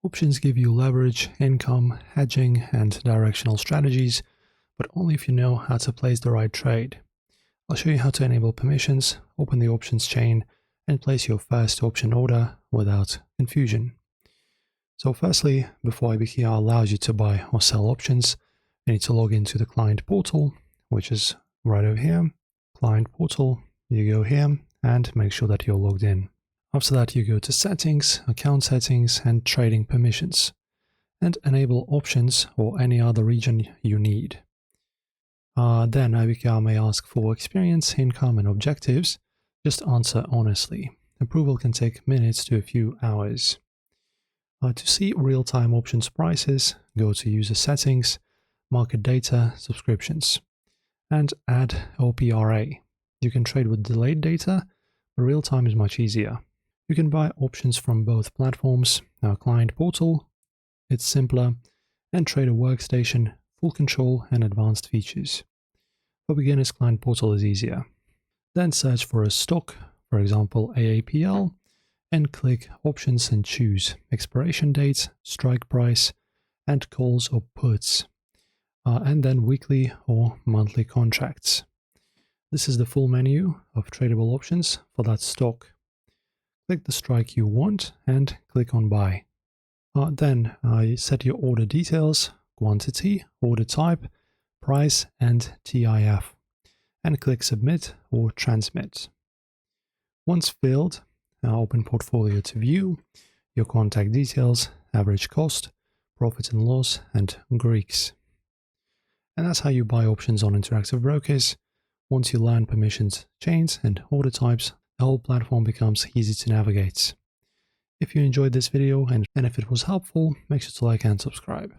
Options give you leverage, income, hedging, and directional strategies, but only if you know how to place the right trade. I'll show you how to enable permissions, open the options chain, and place your first option order without confusion. So firstly, before IBKR allows you to buy or sell options, you need to log into the client portal, which is right over here. Client portal, you go here and make sure that you're logged in. After that, you go to settings, account settings, and trading permissions, and enable options or any other region you need. Then IBKR may ask for experience, income, and objectives. Just answer honestly. Approval can take minutes to a few hours. To see real-time options prices, go to user settings, market data, subscriptions, and add OPRA. You can trade with delayed data, but real-time is much easier. You can buy options from both platforms, our client portal, it's simpler, and trader workstation, full control and advanced features. For beginners, client portal is easier. Then search for a stock, for example AAPL, and click options and choose expiration date, strike price, and calls or puts, and then weekly or monthly contracts. This is the full menu of tradable options for that stock. Click the strike you want and click on buy. Then set your order details, quantity, order type, price, and TIF, and click submit or transmit. Once filled, open portfolio to view your contact details, average cost, profit and loss, and Greeks. And that's how you buy options on Interactive Brokers. Once you learn permissions, chains, and order types, the whole platform becomes easy to navigate. If you enjoyed this video and if it was helpful, make sure to like and subscribe.